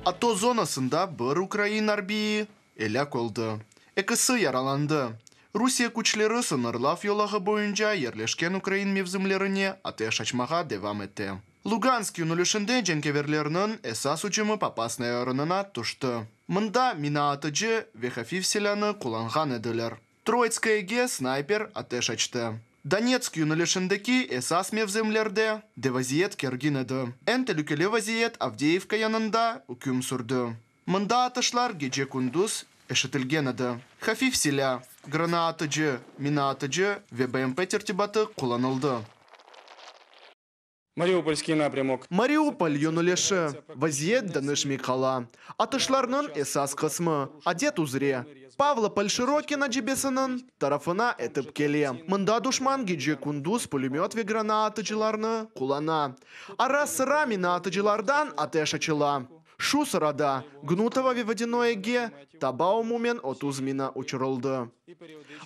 Ато зонасында бір Украин арбии элек oldu. Экысы яраланды. Русия күчлері сынырлав йолағы бойынша ерлешкен Украин мевзімлеріне атеш ачмаға девам етті. Луганский үнілішінде женкеверлерінің эсас учымы папасная орынына тұшты. Мында мина атыжы Вехафив селяны куланған еділер. Троицкайге снайпер атеш ачты. Донецк юнілішіндегі эсас мевземлерде девазиет кергін еді. Ән тәлікелі вазиет Авдеевка янында үкім сүрді. Мында атышлар геже күндіз эшетілген еді. Хафив селя, грана атыжы, мина атыжы ве БМП тертибаты куланылды. Мариупольский напрямок. Мариуполь юніліші, вазиет данышми қала. Атышларның эсас қысмы, адет узре. Павлополь Широкина жебесінің тарафына әтіп келе. Мында душман геже күндіз пулемет ве грана атыжыларны кулана. Ара сыра мина атыжылардан атеш ачыла. Шу сырада Гнутова водяное ге таба умумен 30 мина учырылды.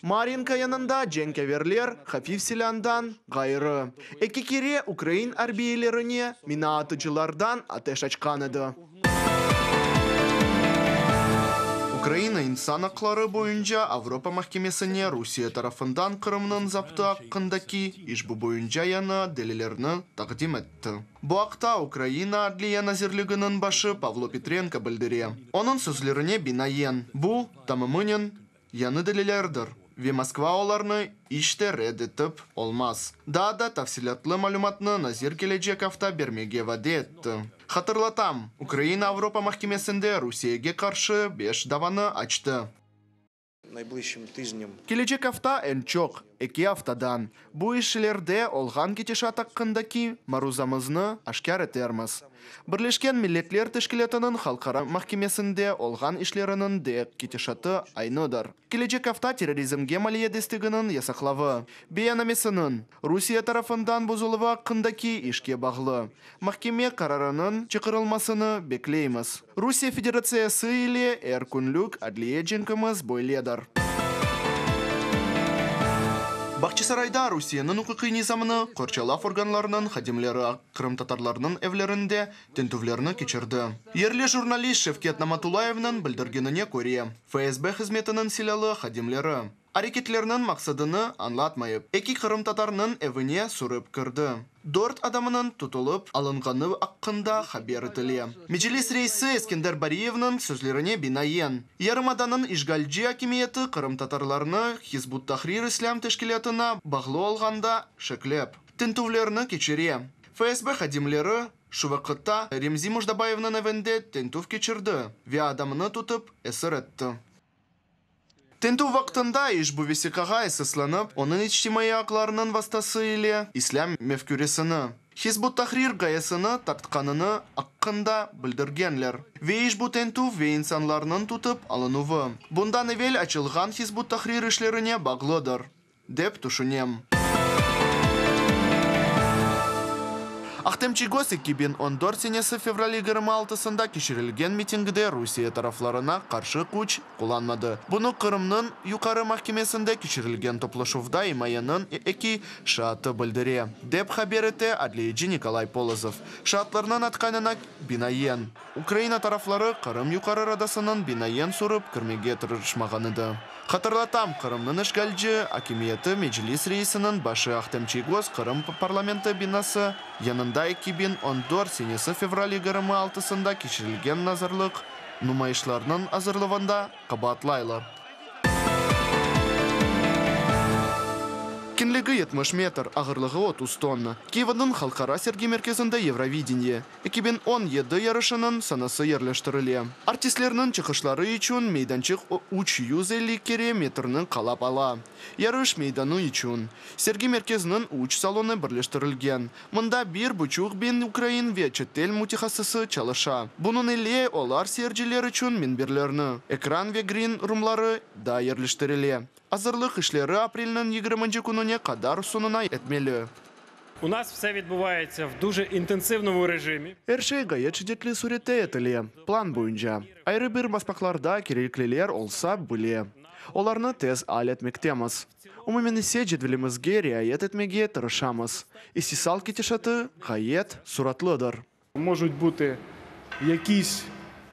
Маринка янында женкеверлер Хафив селяндан гайры. Экикере Украин арбиелеріне мина атыжылардан атеш ачкан еді. Украина инсан ақлары бойынша Авропа махкемесіне Русия тарафындан Қырымның запты аққындаки ишбу бойынша яны делелерні тақдим етті. Бұл ақта Украина адлия назирлігінің башы Павло Петренко білдіре. Оның сөзлеріне бинаен. Бұл тамымынен яны делелердір. Ве Москва оларны иште редетіп олмаз. Да тавсилатлы малюматны назир келечек авта бермеге ваде етті. Хатырлатам, Украина Авропа махкемесінде Русияге қаршы 5 даваны ачты. Келечек авта энчок, эки автадан. Бу ишлерде олған кетешат аққындаки марузамызны ашкар етерміз. Бірлешкен Миллетлер Тешкілетінің халқара махкемесінде олған ишлерінің дек кетешаты айныдыр. Келечек авта терроризмге малиедестігінің ясақлавы. Бейанамесінің Русия тарафындан бұзылыва қындаки ишке бағлы. Махкеме қарарының чықырылмасыны беклейміз. Русия Федерациясы или әркүнлік адлие женкіміз бойледар. Бақчысарайда Русияның ұқықи низамыны қорчалaf органларының хадимлері Қырым татарларының evlerinde тентувлеріні кечірді. Ерлі журналист Шевкет Наматулаевның білдіргеніне көре. ФСБ қызметінің силалы хадимлері әрекетлерінің мақсадыны анлатмайып, эки Қырым татарының evine сұрып кірді. 4 адамының тұтылып алынғаны аққында хабер етіле. Меджелис рейсі Ескендер Бариевның сөзлеріне бинаен. Ярымаданның ишгалджи акимиеті Қырым татарларыны Хизбут Тахрир Ислам тешкілетіна бағлы алғанда шеклеп. Тентувлеріні кечере. ФСБ хадимлері шувақытта Ремзи Муждабаевның evінде тентув кечірді. Ве адамыны тұтып әсір етті. Тенту вақтында ишбу весикаға эсесланып, оның ичтимai ақларының вастасы иле ислам мефкүресіні. Хизбут Тахрир гаясыны тартқаныны аққында білдіргенлер. Ве ишбу тенту ве инсанларының тұтып алынуы. Бұндан евел ачылған Хизбут Тахрир ішлеріне бағлыдыр, деп тұшынем. Ақтемчигос 2014 сенесі февралі 26-сында кешірілген митингіде Русия тарафларына қаршы күч қоланмады. Бұны Қырымның юқары махкемесінде кешірілген топлашувда имаянын эки шааты білдіре. Деп хабереті адлейджи Николай Полозов. Шаатларынан атқанына бинаен. Украина тарафлары Қырым юқары радасының бинаен сұрып кірмеге тұрышмағаныды. Хатырлатам, Қырымның ішгалджи акимиеті Меджелис рейсінің башы Ақтемчигос Қырым парламенті бинасы янында 2014 сенесі февралі 26-сында кешірілген назарлық нумайышларының азырлывында қабатлайлы. Кенлігі 70 метр, ағырлығы 30 тонна. Киеваның халқара серги мерkezінде Евровидение. 2017 ярышының санасы ерлештіріле. Артистлерінің чықышлары үшін мейданчық 350 кере метрінің қалап ала. Ярыш мейданы үшін. Серги мерkezінің 3 салоны бірлештірілген. Мұнда 1,5 бен Украин ве четтел мутихасысы чалыша. Бұның еле олар серджілер үшін менберлерні. Экран ве грин румлары да ерлештіріле. Азырлық ішлері апрельнің 20 күніне қадар сонына етмелі. У нас все відбувається в дуже інтенсивному режимі. Әршей ғайет шедетлі суретті етілі. План бойынша. Айры бір баспақларда кереклілер олса біле. Оларны тез ал етмектеміз. Умуменисе жедвелімізге реайет етмеге тырышамыз. Істисал кетешаты ғайет суратлыдыр. Можуть бути якісь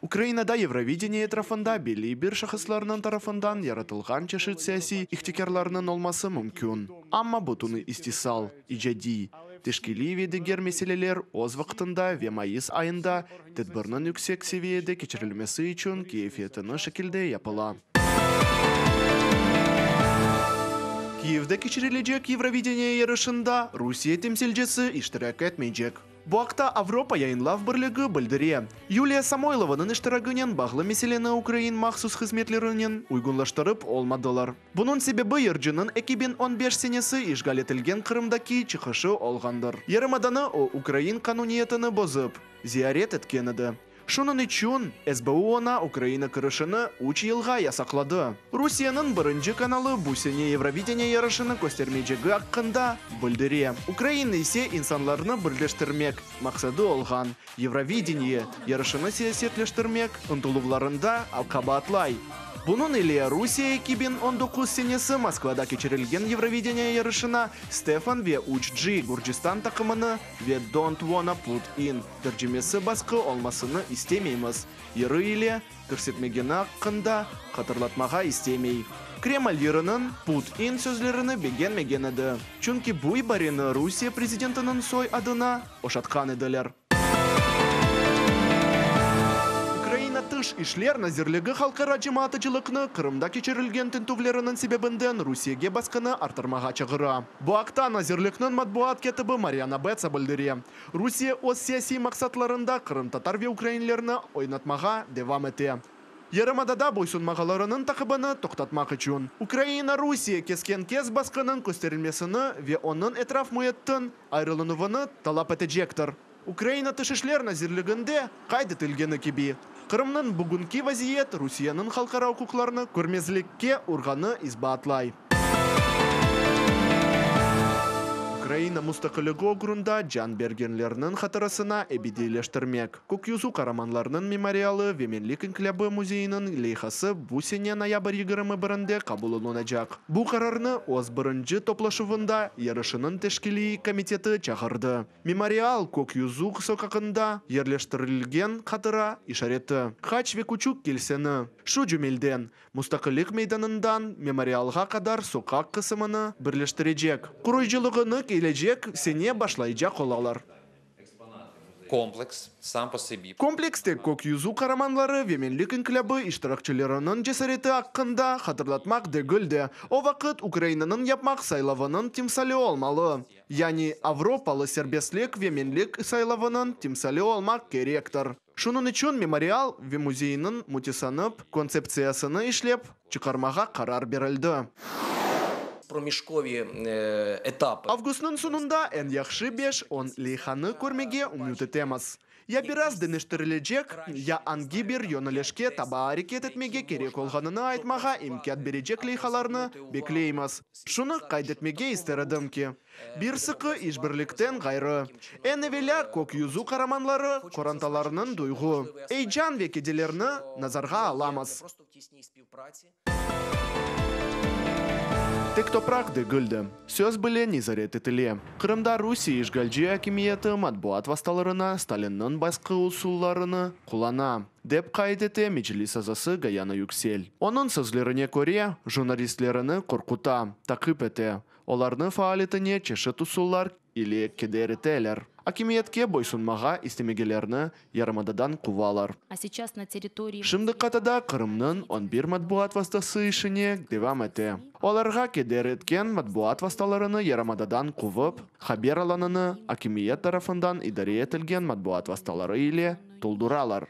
Украинада Евровидение тарафында бели бир шахысларның тарафындан яратылган чешет сәяси ихтикарларның olması mümkün. Амма бутуны истисал, иҗади, тешкили ведегер мәсьәләләр оз вакытында ве майыс айында тәдбирнең yüksek севиядә кичерелмәсе өчен кайфиятны шәкелдә япыла. Киевдә кичереләчәк Евровидение ярышында Русия темсилчесе иштирак этмәйчәк. Бу хакта Авропа яйынлав берлеге белдерә. Юлия Самойлованың иштирагыннан баглы мәсьәләне Украин махсус хезмәтләреннән уйгынлаштырып алмадылар. Буның сәбәбе ярҗының 2015 сенәсе ишгал ителгән Кырымдагы чыгышы алгандыр. Ярымаданы о Украин кануниятын бозып, зиярат иткән иде. Шуның өчен СБУ она Украина кырышыны 3 елга ясаклады. Русияның беренче каналы бу сене Евровидение ярышыны күрсәтмәйчәге хакында белдерә. Украина исә инсанларны берләштермәк максаты алган. Евровидение ярышыны сәясәтләштермәк ынтылуларында алкабатлай. Bunun ile Rusya 2019 senesi Moskvada keçirilgen Евровидение yarışına Stefan ve 3G Gürcistan takımını ve Don't Wanna Put In tercümesi baskı olmasını istemeyimiz. Yarı ile көрсетмегені hakkında hatırlatmağa istemey. Kreml yarının Put In sözlerini beğenmegen edi. Çünkü bu ibareni Rusya prezidentinin soy adına oşatkan ediler. Тыш ишлер назирлеге халкара җәмәгатьчелекне Кырымда кичерелгән тентүләренең сәбәбеннән Русиягә баскыны артырмага чыгыра. Бу акта назирлекнең матбугат катибы Марьяна Бетса белдерә. Русия үз сияси максатларында Кырым татар ва украинларны ойнатмага дәвам итә. Ярымадада буйсынмагаларының такыбыны токтатмак өчен Украина Русия кескен-кес баскының күстәрелмәсене ва оның этрaf муяттан аерылынуын талап итәчәктер. Украина тыш эшләр назирлегендә кайда ителгәне кеби Кырымның бүгінгі вазият Русияның халкара хукукларны күрмәзлеккә урганы избатлай. Украина мустақиллыгы огрунда жан бергенләрнең хатırасына әбидиләштермәк. Күкйөзү караманларның мемориалы ва Милли инкилабы музейының лейхасы бу сене ноябрь 21-дә кабул ителәчәк. Бу карарны үз беренче топлашуында ярышының тәшкили комитеты чыгарды. Мемориал Күкйөзү сокагында йерләштерелгән хатыра ишарәте. Хач ва Кучук килсәне. Шу җүмелдән мустақиллык мәйданындан мемориалга кадәр сокак кысымını берләштерәчәк. Куройчылыгыны келечек сене башлайчак олалар. Комплекс сам по себе. Комплексте Көкйөзү караманлары ва Милли инкилабы иштиракчыларының җәсәрете хакында хатırlatmak дегелде. О вакыт Украинаның япмак сайлавының тимсали алмалы. Яни Авропалы сербестлек ва Милли сайлавының тимсали алмак керектер. Шуның өчен мемориал ва музейның мутисанып концепциясыны эшләп чыгармага карар бирелде. Проміжкові етапи. Августның сонында en яхшы 5-10 лейханы көрмеге умют етеміз. Я біраз денештірілечек, я анги бір йонелешке таба әрекет етмеге керек олғанына айтмаға имкет бережек лейхаларны беклейміз. Шуны қайдетмеге истередім ки. Bir сықы işbirliktен ғайры. Әневеля Көкйөзү караманлары коранталарының дойгу. Эйджан ве кеделерні назарға аламыз. Тек топрак дегілді. Сөз біле низарет етіле. Кырымда Русия ишгалжи акимияты матбуат васталарына Сталинның басқы усулларыны кулана. Деп кайдете Меджлис азасы Гаяна Юксел. Оның сөзлеріне көре журналистлеріні қорқута, тақып ете. Оларны фаалетіне чешет усуллар или кедер етелер. Акимиятке бойсунмага истемегелерни Ярымададан кувалар. А сейчас на территории... Шымды катада Кырымның 11 матбуат вастасы ишине девам эте. Оларга кедер еткен матбуат васталарыны Ярымададан кувып, хабер аланыны акимият тарафындан идаре етілген матбуат васталары ile толдуралар.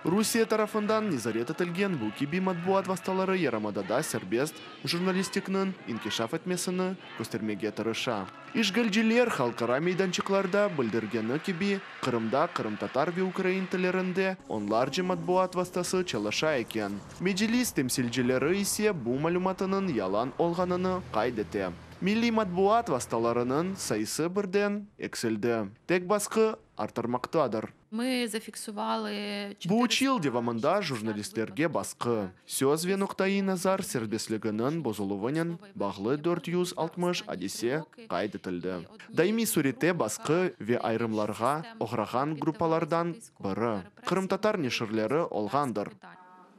Русия тарафындан низарет етілген бұл киби матбуат васталары Ярымадада сербест журналистикнын инкишаф етмесіні көстермеге тырыша. Ишгалжилер халкара мейданчыкларда білдіргені киби Кырымда кырым-татар ве украин тілерінде онларжы матбуат вастасы чалаша екен. Меджлис темсилжилері исе бұл малюматының ялан олғаныны қайдете. Milli matbuat vastalarynyň sayısy birden eksildi. Tek baskı artırmaktadır. Ми зафіксували Bu uç yıl devamında jurnalistlerge baskı. Söz ve noktayı nazar serbestliginin bozuluğunun bağlı 460 adisi kaydedildi. Daimi surette baskı ve ayrımlarga oğragan gruppalardan biri Kırım Tatar neşirleri olgandır.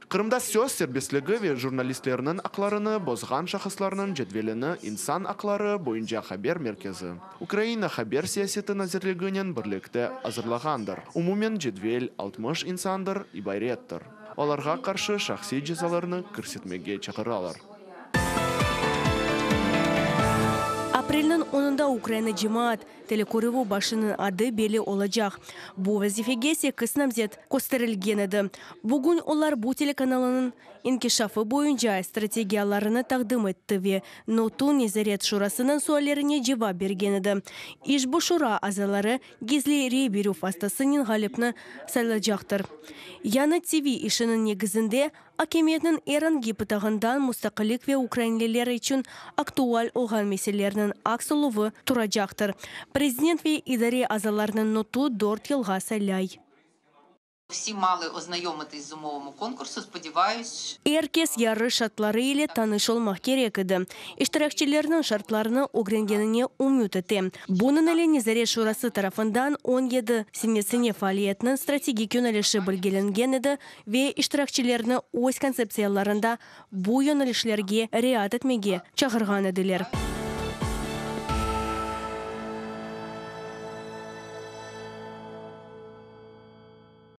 Kırımda söz serbestligi ve jurnalistlerinin aklarını bozgan şahıslarının cedvelini insan akları boyunca haber merkezi. Ukrayna haber siyaseti nazirliginin birlikte hazırlagandır. Umumen cedvel 60 insandır ibarettir. Olarga karşı şahsi cezalarını kırsetmege çağıralar. April'nin 10'unda Ukrayna Cemaat telekoruvu başının adı belli olacak. Bu vazifege 8 namzet gösterilgen edi. Bugün onlar bu telekanalının inkişafı boyunca strategiyalarını takdim etti ve Notu Nezaret Şurasının suallerine cevap bergen edi. İş bu şura azaları gizli reyberu fastasının galipni sayılacaktır. Yana TV işinin negizinde Hakimiyetinin erangi pıtağından müstakillik ve Ukraynalılar için aktual olan meselelerinin aksoluvu turacaktır. Президент ve idari azalarının notu 4 yılga saylay. Всі мали ознайомитись з умовами конкурсу. Сподіваюсь, Herkes yarı şartları ile tanış olmak gerek idi. İştirakçilerinin şartlarını öğrengenine umut etti. Bunun ile Nezaret Şurası tarafından 17 senesine faaliyetinin stratejik yönelişi belgelengen idi ve iştirakçilerini öz konsepsiyalarında bu yönelişlerge riayet etmege çağırgan ediler.